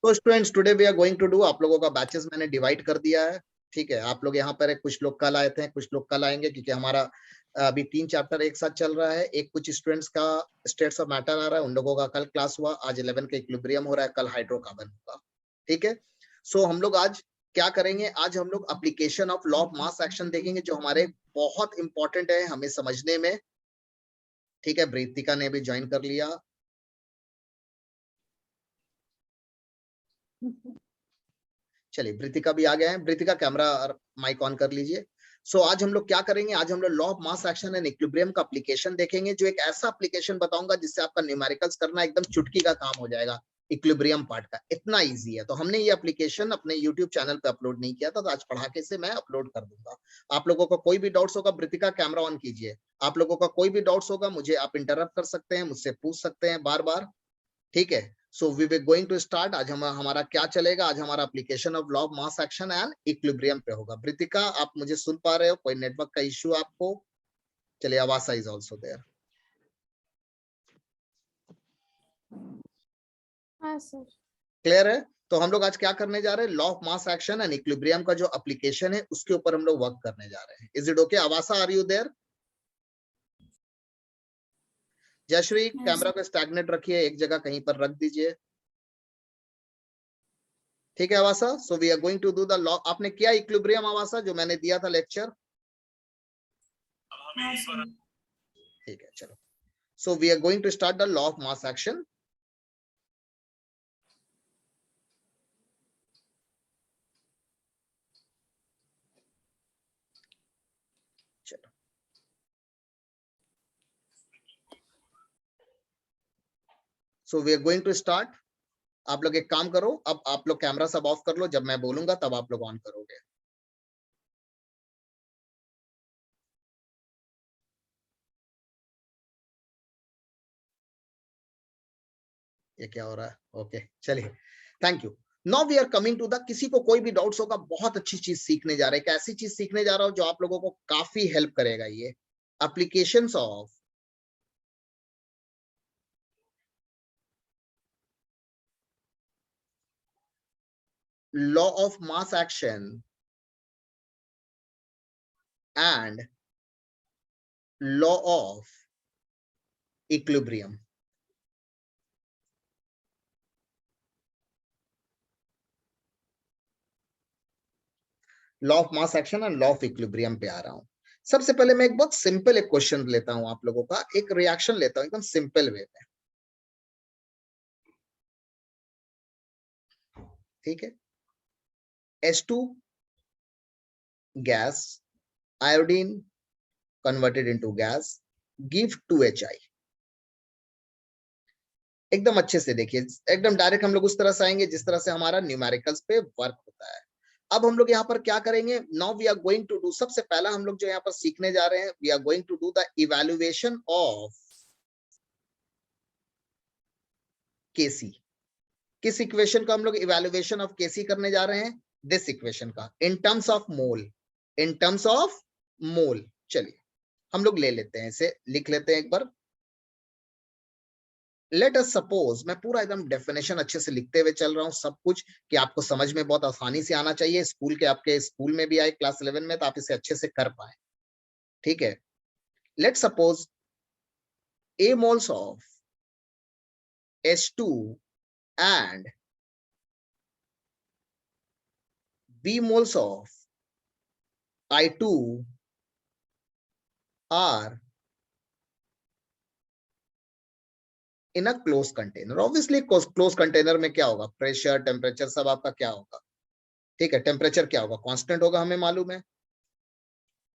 तो students today we are going to do, आप लोगों का बैचेस मैंने डिवाइड कर दिया है, ठीक है। आप लोग यहाँ पर है, कुछ लोग कल आए थे, कुछ लोग कल आएंगे, क्योंकि हमारा अभी 3 चैप्टर एक साथ चल रहा है। एक कुछ स्टूडेंट्स का स्टेट्स ऑफ मैटर आ रहा है, उन लोगों का कल क्लास हुआ, आज 11 का इक्विलिब्रियम हो रहा है, कल हाइड्रोकार्बन होगा, ठीक है। सो हम लोग आज क्या करेंगे, आज हम लोग application of law of mass action देखेंगे, जो हमारे बहुत इंपॉर्टेंट है हमें समझने में, ठीक है। ब्रीतिका ने भी ज्वाइन कर लिया, चलिए ब्रितिका भी आ गए हैं। ब्रितिका कैमरा और माइक ऑन कर लीजिए। सो आज हम लोग क्या करेंगे, आज हम लोग law of mass action and equilibrium का एप्लीकेशन देखेंगे, जो एक ऐसा एप्लीकेशन बताऊंगा जिससे आपका न्यूमेरिकल्स करना एकदम चुटकी का काम हो जाएगा। इक्विलिब्रियम पार्ट का इतना इजी है, तो हमने ये एप्लीकेशन अपने यूट्यूब चैनल पे अपलोड नहीं किया था, तो आज पढ़ाके से मैं अपलोड कर दूंगा। आप लोगों का कोई भी डाउट्स होगा, ब्रितिका कैमरा ऑन कीजिए। आप लोगों का कोई भी डाउट्स होगा, मुझे आप इंटरप्ट कर सकते हैं, मुझसे पूछ सकते हैं बार बार, ठीक है। So we were going to start. आज हमारा क्या चलेगा, आज हमारा application of law of mass action and equilibrium पे होगा। ब्रितिका आप मुझे सुन पा रहे हो, कोई नेटवर्क का इश्यू आपको? चलिए, आवासा इज आल्सो देयर। हाँ सर। क्लियर है? तो हम लोग आज क्या करने जा रहे हैं, law of mass action and equilibrium का जो एप्लीकेशन है उसके ऊपर हम लोग वर्क करने जा रहे हैं। Is it okay? Aawasa, are you there? Jayashree camera को स्टैग्नेट रखिए, एक जगह कहीं पर रख दीजिए, ठीक है Aawasa. So we are going to do the law. आपने किया इक्विलिब्रियम आवासा, जो मैंने दिया था लेक्चर? ठीक है, चलो। So we are going to start the law of mass action. चलो, so we are going to start. आप लोग एक काम करो, अब आप लोग कैमरा सब ऑफ कर लो, जब मैं बोलूंगा तब आप लोग ऑन करोगे। ये क्या हो रहा है? ओके, चलिए, thank you. Now we are coming to the, किसी को कोई भी डाउट्स होगा, बहुत अच्छी चीज सीखने जा रहे हैं, एक ऐसी चीज सीखने जा रहा हूं जो आप लोगों को काफी हेल्प करेगा। ये applications of law of mass action and law of equilibrium. Law of mass action and law of equilibrium पे आ रहा हूं। सबसे पहले मैं एक बहुत सिंपल एक क्वेश्चन लेता हूं, आप लोगों का एक रिएक्शन लेता हूं एकदम सिंपल वे में, ठीक है। H2 gas, iodine converted into gas, give 2HI। एकदम अच्छे से देखिए, एकदम डायरेक्ट हम लोग उस तरह से आएंगे जिस तरह से हमारा न्यूमेरिकल्स पे वर्क होता है। अब हम लोग यहाँ पर क्या करेंगे, now we are going to do, सबसे पहला हम लोग जो यहाँ पर सीखने जा रहे हैं, we are going to do the evaluation of KC. किस इक्वेशन का हम लोग इवैल्यूएशन ऑफ केसी करने जा रहे हैं? दिस इक्वेशन का, in terms of mole, in terms of mole. चलिए हम लोग ले लेते हैं, इसे लिख लेते हैं एक बार। लेट अस सपोज, मैं पूरा एकदम डेफिनेशन अच्छे से लिखते हुए चल रहा हूं सब कुछ, कि आपको समझ में बहुत आसानी से आना चाहिए, स्कूल के आपके स्कूल में भी आए क्लास 11 में, तो आप इसे अच्छे से कर पाए, ठीक है। Let suppose A moles of H2 and B moles of I2 are in a close container. Obviously close container में क्या होगा, प्रेशर टेम्परेचर सब आपका क्या होगा, ठीक है। टेम्परेचर क्या होगा, कांस्टेंट होगा, हमें मालूम है।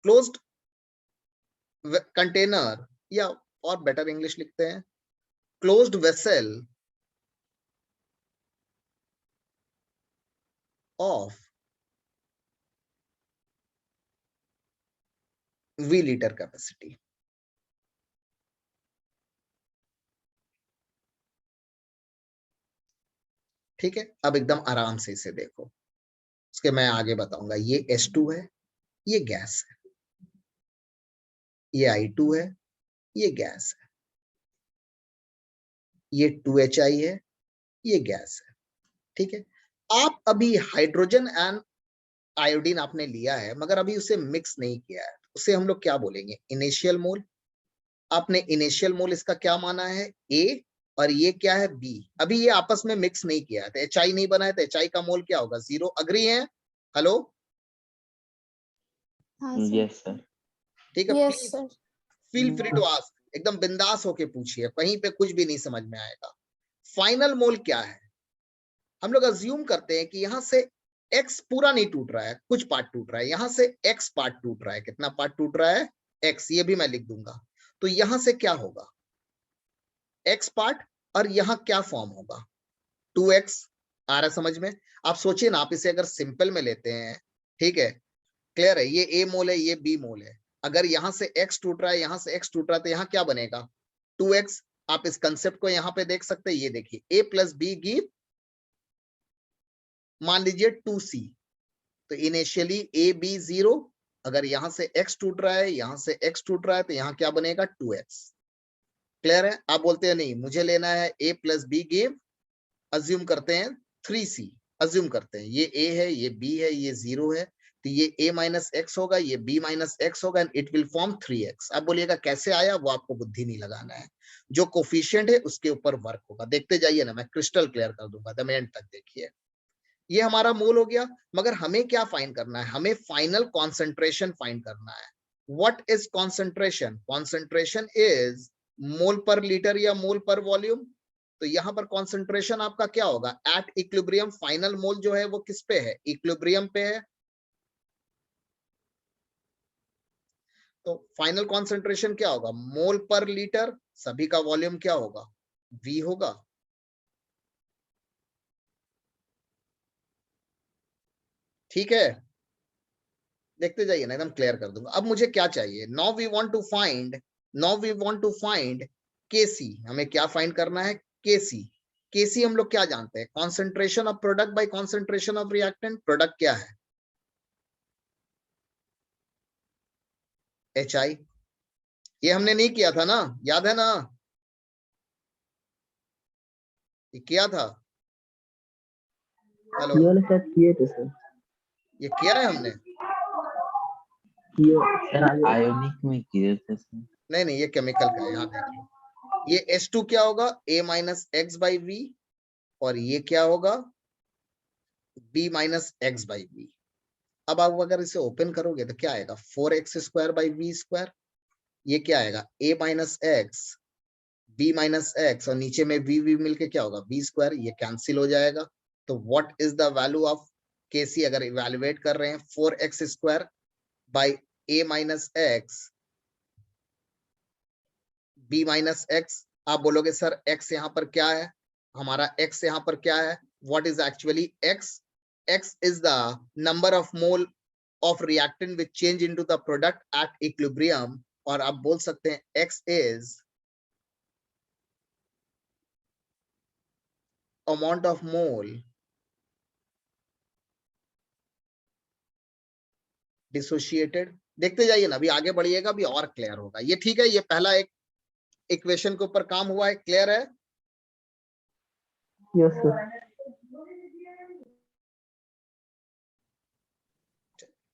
क्लोज्ड कंटेनर, या और बेटर इंग्लिश लिखते हैं, closed vessel of V litre capacity. ठीक है, अब एकदम आराम से इसे देखो, उसके मैं आगे बताऊंगा। ये H2 है, ये गैस है, ये I2 है, ये गैस है, ये 2HI है, ये गैस है, ठीक है, आप अभी हाइड्रोजन एंड आयोडीन आपने लिया है मगर अभी उसे मिक्स नहीं किया है, उसे हम लोग क्या बोलेंगे, इनिशियल मोल। आपने इनिशियल मोल इसका क्या माना है, ए, और ये क्या है, बी। अभी ये आपस में मिक्स नहीं किया है तो HI नहीं बना है, तो HI का मोल क्या होगा, 0। अग्री है? Hello, yes sir. ठीक है, yes please sir. Feel free to ask, एकदम बिंदास होके पूछिए, कहीं पे कुछ भी नहीं समझ में आएगा। फाइनल मोल क्या है, हम लोग अज्यूम करते हैं कि यहां से x पूरा नहीं टूट रहा है, कुछ पार्ट टूट रहा है, यहां से x पार्ट टूट रहा है, कितना पार्ट टूट रहा है, x, ये भी मैं लिख दूंगा। तो यहां से क्या होगा, x पार्ट, और यहां क्या फॉर्म होगा, 2x। आ रहा है समझ में? आप सोचिए ना, आप इसे अगर सिंपल में लेते हैं, ठीक है, क्लियर है, ये a मोल है, ये b मोल है, अगर यहां से x टूट रहा है, यहां से x टूट रहा है, तो यहां क्या बनेगा, 2x। आप इस कंसेप्ट को यहां पे देख सकते हैं, ये देखिए a प्लस बी गिव, मान लीजिए 2c। तो इनिशियली ए बी 0, अगर यहां से x टूट रहा है, यहां से x टूट रहा है, तो यहां क्या बनेगा, 2x। क्लियर है? आप बोलते हैं नहीं मुझे लेना है a plus B give, assume करते हैं 3c, अज्यूम करते हैं ये a है, ये b है, ये 0 है, तो ये a माइनस एक्स होगा, ये b माइनस एक्स होगा, and it will form 3x। अब बोलिएगा कैसे आया, वो आपको बुद्धि नहीं लगाना है, जो कोफिशिएंट है उसके ऊपर वर्क होगा। देखते जाइए ना, मैं क्रिस्टल क्लियर कर दूंगा, द एंड तक देखिए। ये हमारा मोल हो गया, मगर हमें क्या फाइंड करना है, हमें फाइनल कॉन्सेंट्रेशन फाइंड करना है। What is concentration, concentration is mole per litre या मोल पर वॉल्यूम। तो यहां पर कॉन्सेंट्रेशन आपका क्या होगा, एट इक्विलिब्रियम, फाइनल मोल जो है वो किस पे है, इक्विलिब्रियम पे है। तो फाइनल कॉन्सेंट्रेशन क्या होगा, मोल पर लीटर, सभी का वॉल्यूम क्या होगा, V होगा। ठीक है, देखते जाइए ना, एकदम क्लियर कर दूंगा। अब मुझे क्या चाहिए, now we want to find KC. हमें क्या फाइंड करना है, केसी। केसी हम लोग क्या जानते हैं, concentration of product bye concentration of reactant. Product क्या है, HI। ये हमने नहीं किया था ना, याद है ना, ये किया था, हेलो, किए थे सर, ये किया है हमने, सर आयोनिक में किए थे सर। नहीं ये केमिकल का है, यहाँ देख लो, ये H2 क्या होगा, A minus x by v, और ये क्या होगा, B minus x by v. अब आप अगर इसे ओपन करोगे तो क्या आएगा, 4x square by we square. ये क्या आएगा, a minus x, b minus x, और नीचे में v मिलके क्या होगा, b स्क्वायर। ये कैंसिल हो जाएगा। तो what is the value of KC, अगर इवेल्युएट कर रहे हैं, 4x square by a minus x, b minus x. आप बोलोगे सर x यहाँ पर क्या है, हमारा x यहाँ पर क्या है, what is actually x, x is the number of mole of reactant which change into the product at equilibrium, और आप बोल सकते हैं x is amount of mole dissociated। देखते जाइए ना, अभी आगे बढ़िएगा, अभी और क्लियर होगा ये। ठीक है, ये पहला एक इक्वेशन के ऊपर काम हुआ है, क्लियर है? Yes sir.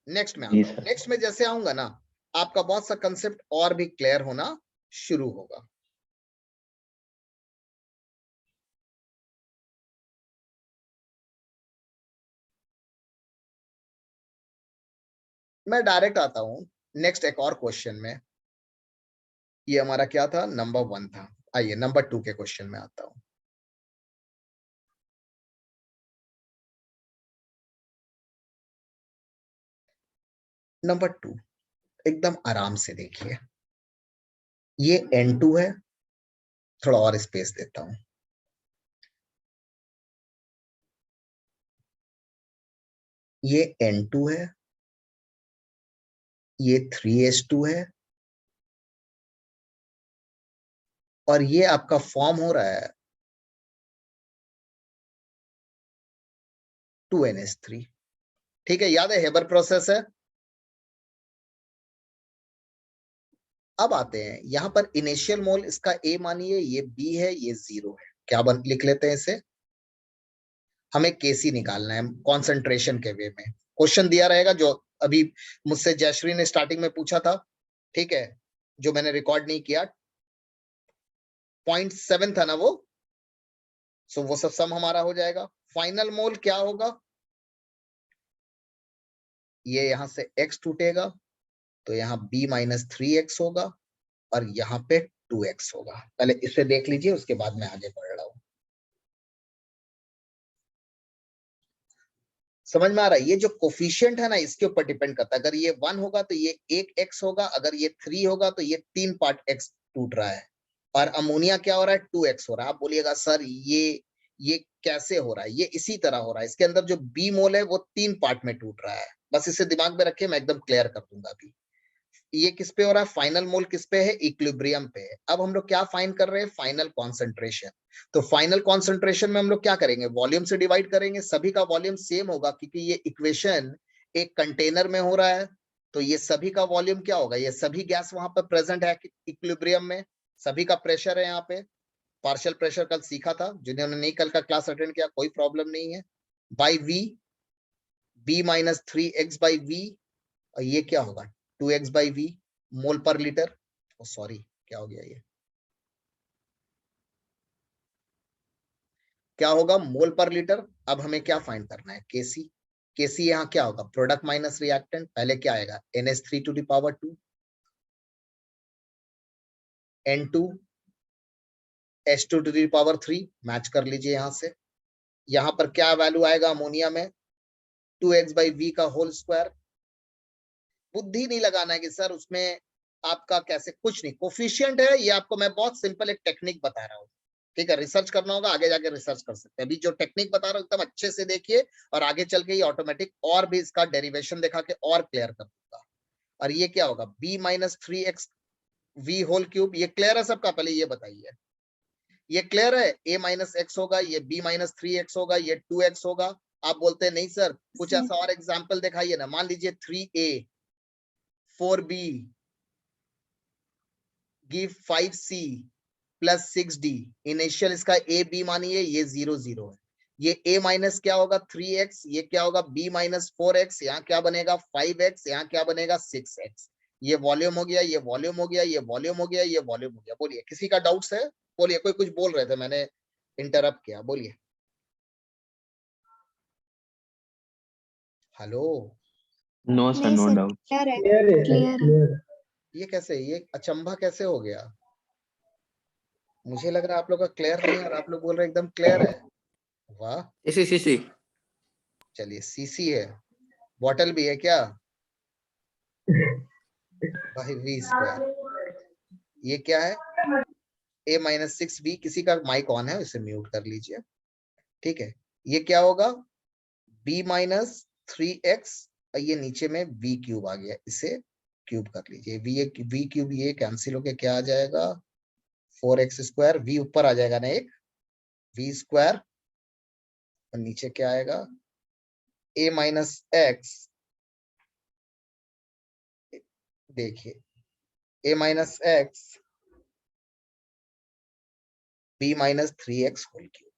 नेक्स्ट में जी आता हूँ, सर। नेक्स्ट में जैसे आऊंगा ना, आपका बहुत सा कंसेप्ट और भी क्लियर होना शुरू होगा। मैं डायरेक्ट आता हूं नेक्स्ट एक और क्वेश्चन में। ये हमारा क्या था, नंबर 1 था, आइए नंबर 2 के क्वेश्चन में आता हूं। नंबर 2, एकदम आराम से देखिए, ये N2 है, थोड़ा और स्पेस देता हूं, ये N2 है, ये 3H2 है, और ये आपका फॉर्म हो रहा है 2NH3। ठीक है, याद है हेबर प्रोसेस है। अब आते हैं यहां पर इनिशियल मोल, इसका A मानिए, ये B है, ये 0 है, क्या लिख लेते हैं इसे, हमें केसी निकालना है कॉन्सेंट्रेशन के वे में। क्वेश्चन दिया रहेगा जो अभी मुझसे जयश्री ने स्टार्टिंग में पूछा था, ठीक है, जो मैंने रिकॉर्ड नहीं किया, 0.7 था ना वो, सो वो सब सम हमारा हो जाएगा। फाइनल मोल क्या होगा, ये यहां से x टूटेगा तो यहाँ b-3x होगा और यहाँ पे 2x होगा। पहले इसे देख लीजिए, उसके बाद मैं आगे बढ़ रहा हूं। समझ में आ रहा है? ये जो कोफिशिएंट है ना, इसके ऊपर डिपेंड करता है। अगर ये 1 होगा तो ये 1 x होगा, अगर ये 3 होगा तो ये 3 पार्ट x टूट रहा है। और अमोनिया क्या हो रहा है, 2x हो रहा है। आप बोलिएगा सर ये कैसे हो रहा है? ये इसी तरह हो रहा है। इसके अंदर जो बी मोल है वो 3 पार्ट में टूट रहा है। बस इसे दिमाग में रखिए, मैं एकदम क्लियर कर दूंगा अभी। ये किस पे हो रहा है, फाइनल मोल किस पे है, इक्विलिब्रियम पे है। अब हम लोग क्या फाइंड कर रहे हैं, फाइनल कॉन्सेंट्रेशन। तो फाइनल कॉन्सेंट्रेशन में हम लोग क्या करेंगे, वॉल्यूम से डिवाइड करेंगे। सभी का वॉल्यूम सेम होगा क्योंकि ये इक्वेशन एक कंटेनर में हो रहा है, तो ये सभी का वॉल्यूम क्या होगा, ये सभी गैस वहां पर प्रेजेंट है इक्विलिब्रियम में, सभी का प्रेशर है यहाँ पे। पार्शियल प्रेशर कल सीखा था, जिन्होंने नहीं कल का क्लास अटेंड किया कोई प्रॉब्लम नहीं है। By we, b-3x by v, और ये क्या होगा 2x by we mole per litre. Sorry, क्या हो गया, ये क्या होगा, मोल पर लीटर। अब हमें क्या फाइंड करना है, केसी। केसी यहाँ क्या होगा, प्रोडक्ट माइनस रिएक्टेंट। पहले क्या आएगा, NH3 to the power 2, N2 H2 to the power 3, match कर लीजिए यहाँ से। यहाँ पर क्या वैल्यू आएगा अमोनिया में, 2x बाई वी का होल स्क्वायर। बुद्धि नहीं लगाना है कि सर उसमें आपका कैसे, कुछ नहीं, कोफिशिएंट है ये। आपको मैं बहुत सिंपल एक टेक्निक बता रहा हूँ, ठीक है। रिसर्च करना होगा, आगे जाके रिसर्च कर सकते हैं। अभी जो टेक्निक बता रहा हूँ एकदम अच्छे से देखिए, और आगे चल के ये ऑटोमेटिक और भी इसका डेरिवेशन दिखा के और क्लियर कर दूंगा। और ये क्या होगा, b-3x v होल क्यूब। ये क्लियर है सबका, पहले ये बताइए, ये क्लियर है? a-x होगा, ये b-3x होगा, ये 2x होगा। आप बोलते हैं नहीं सर कुछ ऐसा और एग्जाम्पल दिखाइए ना। मान लीजिए 3a 4b give 5c plus 6d। Initial इसका ए बी मानिए, ये 0 0 है। ये a माइनस क्या होगा 3x, ये क्या होगा b-4x, यहाँ क्या बनेगा 5x, यहाँ क्या बनेगा 6x। ये वॉल्यूम हो गया, ये वॉल्यूम हो गया, ये वॉल्यूम हो गया, ये वॉल्यूम हो गया। बोलिए किसी का डाउट्स है? बोलिए, कोई कुछ बोल रहे थे, मैंने इंटरप्ट किया, बोलिए। Hello, no sir, no doubt. Clear. ये कैसे, ये अचंभा कैसे हो गया? मुझे लग रहा है आप लोग का क्लियर नहीं है और आप लोग बोल रहे हैं एकदम क्लियर है। वाह, सी चलिए सीसी है, बॉटल भी है क्या, भाई वी स्क्वायर। ये क्या है, a-6b। किसी का माइक ऑन है, इसे म्यूट कर लीजिए, ठीक है। ये क्या होगा, b-3x, ये नीचे में v क्यूब आ गया, इसे क्यूब कर लीजिए। v क्यूब ये कैंसिल होके क्या आ जाएगा, 4x स्क्वायर। v ऊपर आ जाएगा ना एक, v स्क्वायर, और नीचे क्या आएगा, a-x। देखिए a-x b-3x होल क्यूब,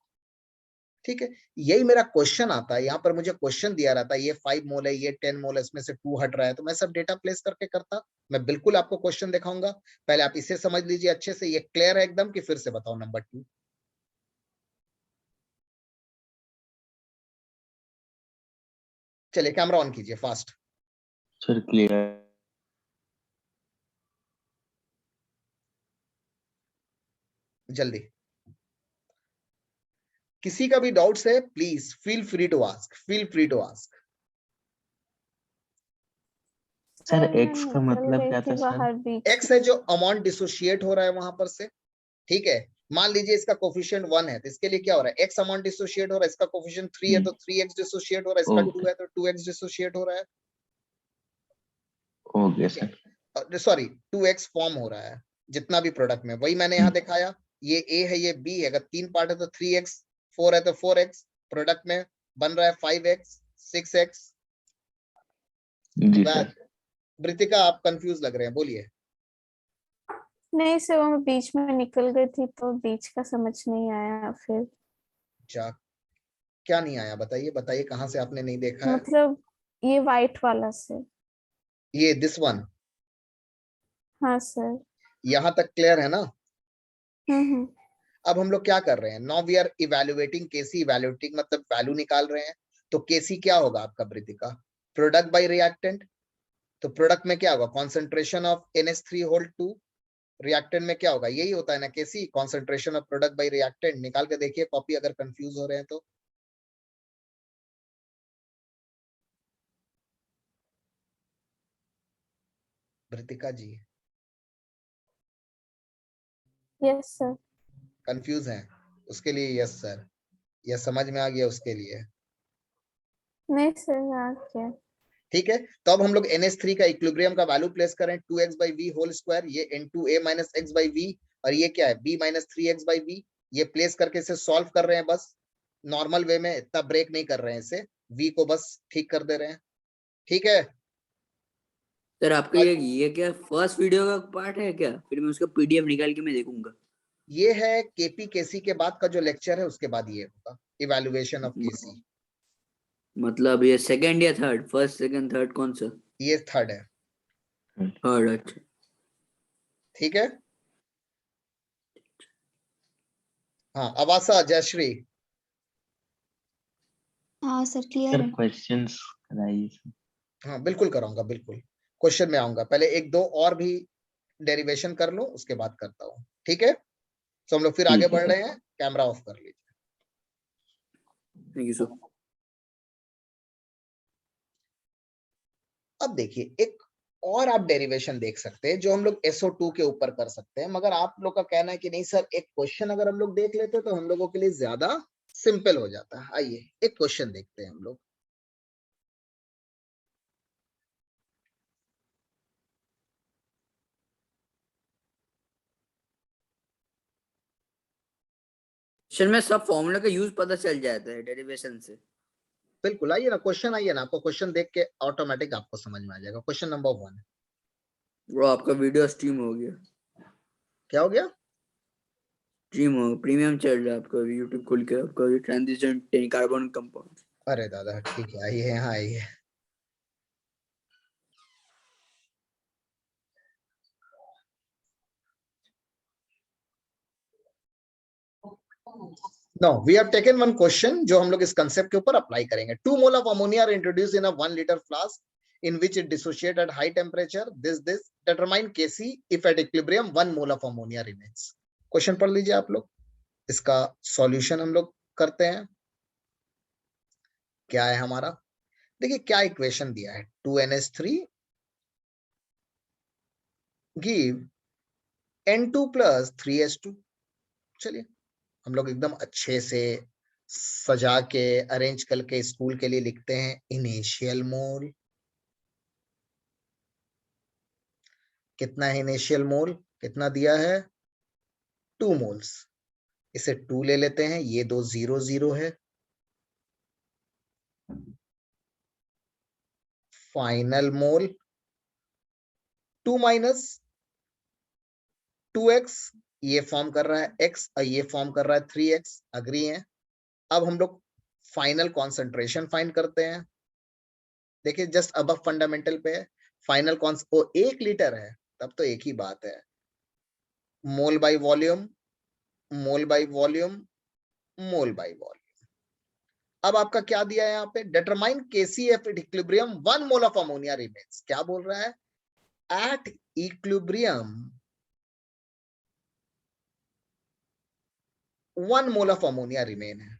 ठीक है। यही मेरा क्वेश्चन आता है, यहाँ पर मुझे क्वेश्चन दिया रहता है, ये 5 मोल है, ये 10 मोल है, इसमें से 2 हट रहा है, तो मैं सब डेटा प्लेस करके करता। मैं बिल्कुल आपको क्वेश्चन दिखाऊंगा, पहले आप इसे समझ लीजिए अच्छे से। ये क्लियर है एकदम कि फिर से बताओ नंबर 2? चलिए कैमरा ऑन कीजिए फास्ट, सर क्लियर। जल्दी। किसी का भी डाउट्स है please feel free to ask, feel free to ask. Sir x का मतलब क्या था सर? एक्स है जो अमाउंट डिसोशिएट हो रहा है वहां पर से, ठीक है। मान लीजिए इसका कोफिशिएंट 1 है, तो इसके लिए क्या हो रहा है, एक्स अमाउंट डिसोशिएट हो रहा है। इसका कोफिशिएंट 3 है तो 3x डिसोशिएट हो रहा है। इसका 2 है तो 2x डिसोशिएट हो रहा है। Okay sir. Sorry 2x form हो रहा है जितना भी प्रोडक्ट में, वही मैंने यहाँ दिखाया। ये a है, ये b है, अगर 3 पार्ट है तो 3x, 4 है तो 4x, प्रोडक्ट में बन रहा है 5x 6x। जी सर। वृतिका आप कंफ्यूज लग रहे हैं, बोलिए। नहीं सर, वो मैं बीच में निकल गई थी तो बीच का समझ नहीं आया फिर। अच्छा, क्या नहीं आया बताइए, बताइए कहाँ से आपने नहीं देखा है? मतलब ये व्हाइट वाला से। ये दिस वन, हाँ सर। यहाँ तक क्लियर है ना? हम्म। अब हम लोग क्या कर रहे हैं, now we are evaluating KC, evaluating मतलब वैल्यू निकाल रहे हैं। तो केसी क्या होगा आपका वृत्तिका, प्रोडक्ट बाय रिएक्टेंट। तो प्रोडक्ट में क्या होगा, concentration of NH3 whole 2, reactant में क्या होगा, यही होता है ना KC, concentration of product by reactant. निकाल के देखिए कॉपी, अगर कंफ्यूज हो रहे हैं तो। वृत्तिका जी यस सर। कंफ्यूज हैं, उसके लिए यस सर, यह समझ में आ गया उसके लिए। नहीं सर, आ गया। ठीक है, तो अब हम लोग NH3 का इक्विलिब्रियम का वैल्यू प्लेस करें, 2x/v होल स्क्वायर, ये N2a माइनस x/v, और ये क्या है, b माइनस 3x/v। ये प्लेस करके इसे सॉल्व कर रहे हैं बस, नॉर्मल वे में, इतना ब्रेक नहीं कर रहे हैं इसे, v को बस ठीक कर दे रहे हैं। ठीक है सर आपका ये क्या फर्स्ट वीडियो का पार्ट है क्या? फिर मैं उसका PDF निकाल के मैं देखूंगा। ये है केपी केसी के बाद का जो लेक्चर है, उसके बाद ये होगा इवैल्यूएशन ऑफ केसी। मतलब ये सेकंड या थर्ड? फर्स्ट सेकंड थर्ड कौन सा? ये थर्ड है। थर्ड, अच्छा। ठीक है, हाँ अवासा, जयश्री। हाँ सर क्लियर है। क्वेश्चंस कराइए। हाँ बिल्कुल कराऊंगा, बिल्कुल क्वेश्चन में आऊंगा, पहले एक दो और भी डेरिवेशन कर लूं, उसके बाद करता हूँ। ठीक है, तो हम लोग फिर आगे बढ़ रहे हैं, कैमरा ऑफ कर लीजिए। Thank you sir. अब देखिए, एक और आप डेरिवेशन देख सकते हैं जो हम लोग SO2 के ऊपर कर सकते हैं, मगर आप लोग का कहना है कि नहीं सर, एक क्वेश्चन अगर हम लोग देख लेते तो हम लोगों के लिए ज्यादा सिंपल हो जाता है। आइए एक क्वेश्चन देखते हैं हम लोग। क्वेश्चन में सब फॉर्मूला का यूज पता चल जाता है डेरिवेशन से। बिल्कुल, आइए ना क्वेश्चन, आइए ना, आपको क्वेश्चन देख के ऑटोमेटिक आपको समझ में आ जाएगा। क्वेश्चन नंबर 1, वो आपका वीडियो स्ट्रीम हो गया। क्या हो गया? स्ट्रीम हो, प्रीमियम चल रहा है आपका YouTube खोल के, आपका ट्रांजिशन 10 कार्बन कंपाउंड। अरे दादा ठीक है, आइए यहाँ आइए। Now we have taken one question जो हम लोग इस कंसेप्ट के ऊपर अप्लाई करेंगे। 2 mole of ammonia are introduced in a 1 liter flask in which it dissociate at high temperature. This determine Kc if at equilibrium 1 mole of ammonia remains. Question पढ़ लीजिए आप लोग, इसका सॉल्यूशन हम लोग करते हैं। क्या है हमारा, देखिए क्या इक्वेशन दिया है, 2NH3 give N2 plus 3H2। चलिए हम लोग एकदम अच्छे से सजा के अरेंज करके स्कूल के लिए लिखते हैं, इनिशियल मोल। कितना है इनिशियल मोल, कितना दिया है, 2 मोल्स। इसे 2 ले लेते हैं, ये दो 0 0 है। फाइनल मोल 2 माइनस 2x, ये फॉर्म कर रहा है x और ये फॉर्म कर रहा है 3x। अग्री है? अब हम लोग फाइनल कॉन्सेंट्रेशन फाइंड करते हैं। देखिए जस्ट अब फंडामेंटल पे है, फाइनल वो 1 लीटर है, तब तो एक ही बात है, mole by volume, mole by volume, mole by volume. अब आपका क्या दिया है यहाँ पे, determine KCF at equilibrium 1 mole of ammonia remains. क्या बोल रहा है, at equilibrium 1 mole of ammonia remain है।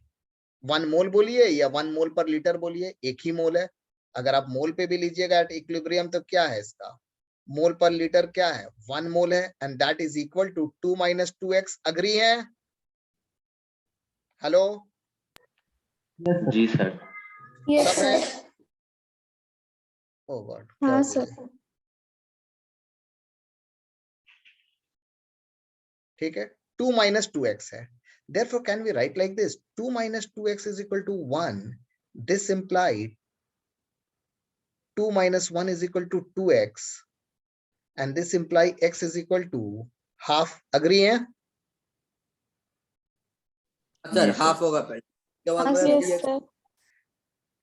1 मोल बोलिए या 1 मोल पर लीटर बोलिए, एक ही मोल है। अगर आप मोल पे भी लीजिएगा एट इक्विलिब्रियम तो क्या है इसका, मोल पर लीटर क्या है, 1 मोल है, and that is equal to 2 minus 2x। Agree है? हेलो जी सर। यस सब है? सर। ओ गॉड, हाँ सर। ठीक है, 2 माइनस 2x है, therefore can we write like this, 2 minus 2x is equal to 1. This implied 2 minus 1 is equal to 2x, and this imply x is equal to half. Agree है? Sir half होगा पहले। क्या बात हाँ, कर रही है? yes, sir.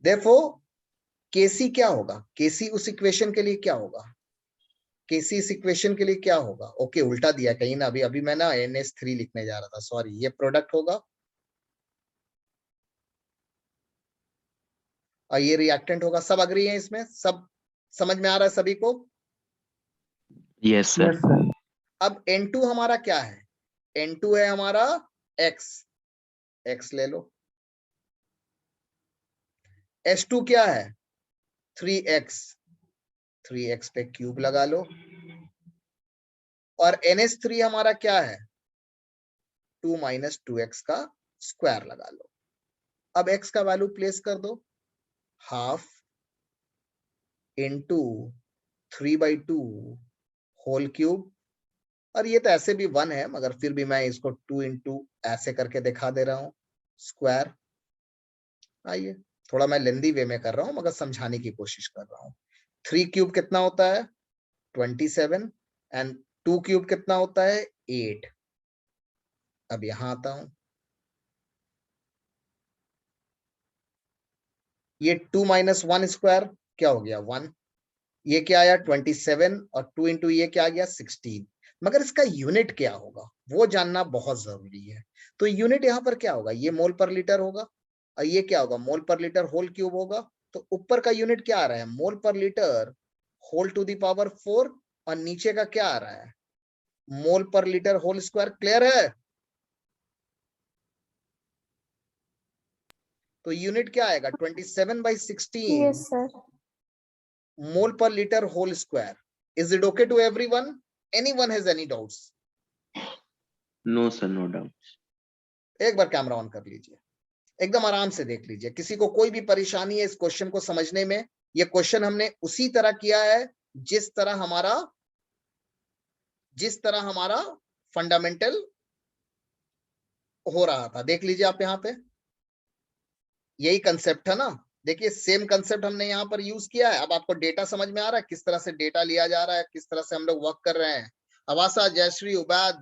Therefore, केसी क्या होगा? केसी उस इक्वेशन के लिए क्या होगा? केसी इस इक्वेशन के लिए क्या होगा? ओके, उल्टा दिया कहीं ना, अभी मैं ना NH3 लिखने जा रहा था, सॉरी, ये प्रोडक्ट होगा और ये रिएक्टेंट होगा। सब अग्री है इसमें? सब समझ में आ रहा है सभी को? Yes sir. अब N2 हमारा क्या है? N2 है हमारा X, X ले लो। H2 क्या है? 3X, 3X पे क्यूब लगा लो। और NH3 हमारा क्या है? 2 माइनस 2X का स्क्वायर लगा लो। अब X का वैल्यू प्लेस कर दो, हाफ इंटू 3/2 होल क्यूब। और ये तो ऐसे भी 1 है, मगर फिर भी मैं इसको 2 इंटू ऐसे करके दिखा दे रहा हूं, स्क्वायर। आइए, थोड़ा मैं लेंदी वे में कर रहा हूं, मगर समझाने की कोशिश कर रहा हूं। 3 क्यूब कितना होता है? 27, एंड 2 क्यूब कितना होता है? 8। अब यहां आता हूं, ये 2 माइनस 1 स्क्वायर क्या हो गया? 1। ये क्या आया? 27, और 2 इंटू ये क्या आ गया? 16। मगर इसका यूनिट क्या होगा वो जानना बहुत जरूरी है। तो यूनिट यहाँ पर क्या होगा? ये मोल पर लीटर होगा, और ये क्या होगा? मोल पर लीटर होल क्यूब होगा। तो ऊपर का यूनिट क्या आ रहा है? Mole per litre whole to the power 4, और नीचे का क्या आ रहा है? Mole per litre whole square. Clear है? तो यूनिट क्या आएगा? 27/16 Yes, sir. Mole per litre whole square. Is it okay to everyone? Anyone has any doubts? No sir, no doubt. एक बार कैमरा ऑन कर लीजिए, एकदम आराम से देख लीजिए। किसी को कोई भी परेशानी है इस क्वेश्चन को समझने में? ये क्वेश्चन हमने उसी तरह किया है जिस तरह हमारा फंडामेंटल हो रहा था। देख लीजिए आप, यहाँ पे यही कंसेप्ट है ना। देखिए, सेम कंसेप्ट हमने यहाँ पर यूज किया है। अब आपको डेटा समझ में आ रहा है, किस तरह से डेटा लिया जा रहा है, किस तरह से हम लोग वर्क कर रहे हैं। अवासा, जयश्री, उबैद,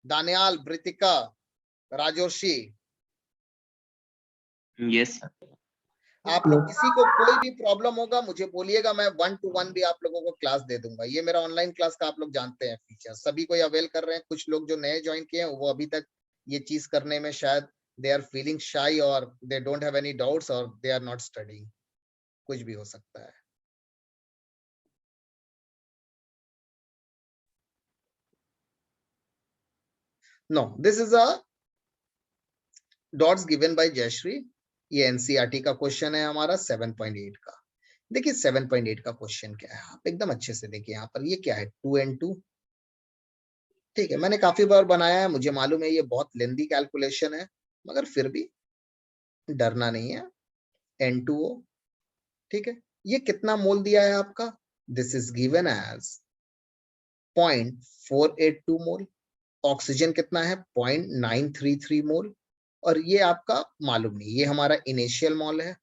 दानियाल, ब्रितिका, राजोशी, यस सर। आप लोग किसी को कोई भी प्रॉब्लम होगा मुझे बोलिएगा, मैं 1-to-1 भी आप लोगों को क्लास दे दूंगा। ये मेरा ऑनलाइन क्लास का आप लोग जानते हैं फीचर, सभी को अवेल कर रहे हैं। कुछ लोग जो नए ज्वाइन किए हैं वो अभी तक ये चीज करने में शायद दे आर फीलिंग शाई, और they don't have any doubts, और दे आर नॉट स्टडिंग। कुछ भी हो सकता है। No, this is a dots given by Jayashree. ये एनसीईआरटी का क्वेश्चन है हमारा 7.8 का। देखिए 7.8 का क्वेश्चन क्या है, आप एकदम अच्छे से देखिए। यहाँ पर ये क्या है? 2n2। ठीक है, मैंने काफी बार बनाया है, मुझे मालूम है ये बहुत लेंदी कैलकुलेशन है, मगर फिर भी डरना नहीं है। N2O, ठीक है। ये कितना मोल दिया है आपका? This is given as 0.482 mole. Oxygen कितना है? 0.933 मोल। और ये आपका मालूम नहीं, ये हमारा इनिशियल मोल है।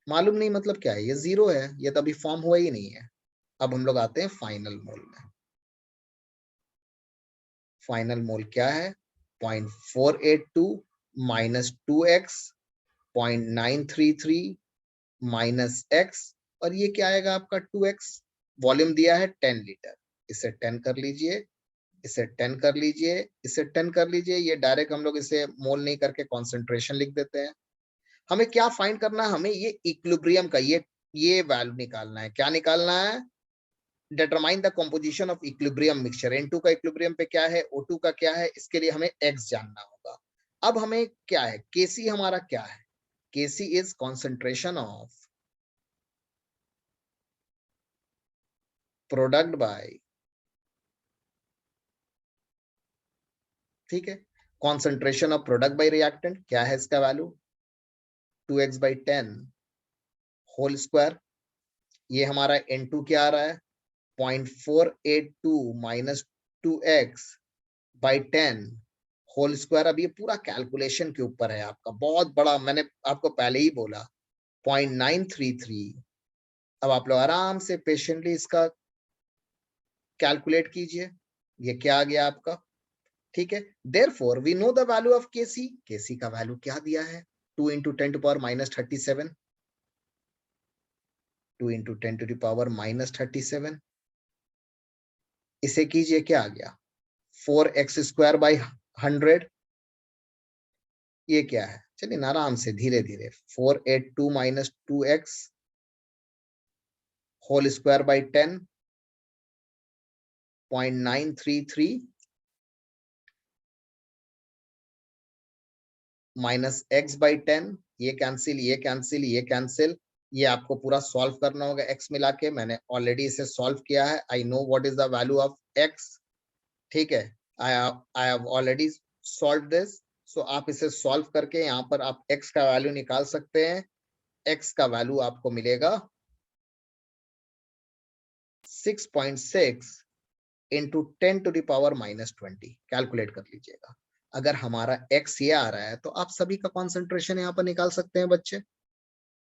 मालूम नहीं मतलब क्या है? ये 0 है, ये तो अभी फॉर्म हुआ ही नहीं है। अब हम लोग आते हैं फाइनल मोल में। फाइनल मोल क्या है? 0.482 माइनस 2x, 0.933 माइनस x, और ये क्या आएगा आपका? 2x। वॉल्यूम दिया है 10 लीटर। इसे 10 कर लीजिए, इसे 10 कर लीजिए, इसे 10 कर लीजिए। ये डायरेक्ट हम लोग इसे मोल नहीं करके कॉन्सेंट्रेशन लिख देते हैं। हमें क्या फाइंड करना है? हमें ये इक्विलिब्रियम का ये वैल्यू निकालना है। क्या निकालना है? Determine the composition of equilibrium mixture. N2 का इक्विलिब्रियम पे क्या है, O2 का क्या है, इसके लिए हमें X जानना होगा। अब हमें क्या है? Kc हमारा क्या है? Kc is concentration of product by, ठीक है, concentration of product by reactant. क्या है इसका वैल्यू? 2x/10 whole square. ये हमारा N2 क्या आ रहा है? 0.482 माइनस 2x/10 होल स्क्वायर। अब ये पूरा कैलकुलेशन के ऊपर है आपका, बहुत बड़ा, मैंने आपको पहले ही बोला 0.933। अब आप लोग आराम से पेशेंटली इसका कैलकुलेट कीजिए। ये क्या आ गया आपका? ठीक है, therefore we know the value of Kc. Kc का वैल्यू क्या दिया है? 2 into 10 to power minus 37. 2 into 10 to the power minus 37. इसे कीजिए, क्या आ गया? 4x square by 100. ये क्या है? चलिए आराम से धीरे धीरे. 482 minus 2x whole square by 10. 0.933 minus x by 10. ये कैंसिल, ये कैंसिल, ये कैंसिल. ये आपको पूरा सॉल्व करना होगा x मिला के. मैंने ऑलरेडी इसे सॉल्व किया है. I know what is the value of x. ठीक है, I have already solve this. So आप इसे सॉल्व करके यहाँ पर आप x का वैल्यू निकाल सकते हैं. x का वैल्यू आपको मिलेगा 6.6 into 10 to the power minus 20. Calculate कर लीजिएगा. अगर हमारा x ये आ रहा है तो आप सभी का कॉन्सेंट्रेशन यहाँ पर निकाल सकते हैं बच्चे.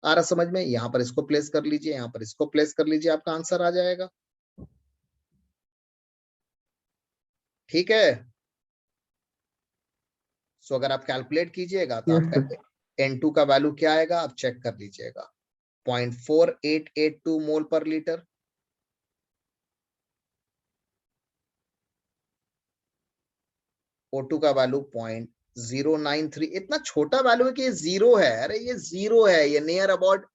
आ रहा समझ में? यहाँ पर इसको प्लेस कर लीजिए, यहाँ पर इसको प्लेस कर लीजिए, आपका आंसर आ जाएगा. ठीक है, सो अगर आप कैलकुलेट कीजिएगा तो आपका N2 का वैल्यू क्या आएगा आप चेक कर लीजिएगा. 0.4882 मोल पर लीटर. O2 का वैल्यू 0.093. इतना छोटा वैल्यू है कि ये जीरो है. अरे ये जीरो है, ये नियर अबाउट,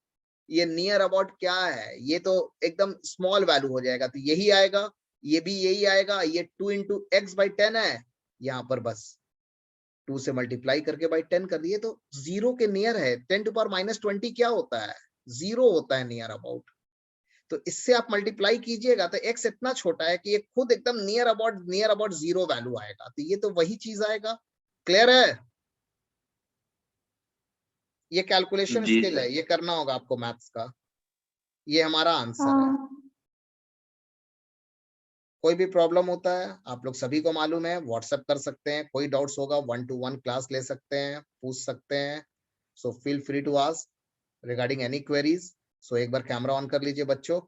ये नियर अबाउट क्या है? ये तो एकदम स्मॉल वैल्यू हो जाएगा. तो यही आएगा, ये भी यही आएगा. ये 2 into x by 10 है. यहाँ पर बस 2 से मल्टीप्लाई करके बाई 10 कर दिए तो जीरो के नियर है. 10 to power minus 20 क्या होता है? जीरो होता है नियर अबाउट. तो इससे आप मल्टीप्लाई कीजिएगा तो x इतना छोटा है कि ये खुद एकदम नियर अबाउट जीरो वैल्यू आएगा. तो ये तो वही चीज आएगा. क्लियर है? ये कैलकुलेशन स्किल है, ये करना होगा आपको मैथ्स का. ये हमारा आंसर है. कोई भी प्रॉब्लम होता है आप लोग सभी को मालूम है, व्हाट्सएप कर सकते हैं. कोई डाउट्स होगा 1-to-1 क्लास ले सकते हैं, पूछ सकते हैं. So feel free to ask regarding any queries. सो एक बार कैमरा ऑन कर लीजिए बच्चों.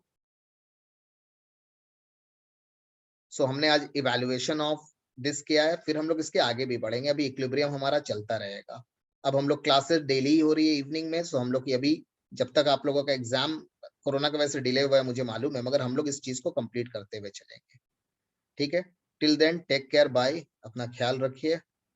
सो हमने आज इवैल्यूएशन ऑफ दिस किया है, फिर हम लोग इसके आगे भी बढ़ेंगे. अभी इक्विलिब्रियम हमारा चलता रहेगा. अब हम लोग क्लासेस डेली ही हो रही है इवनिंग में. सो हम लोग की अभी जब तक आप लोगों का एग्जाम कोरोना की वजह से डिले हुआ है मुझे मालूम है, मगर हम लोग इस चीज को कंप्लीट करते हुए चलेंगे. ठीक है, till then take care, bye. अपना ख्याल रखिए.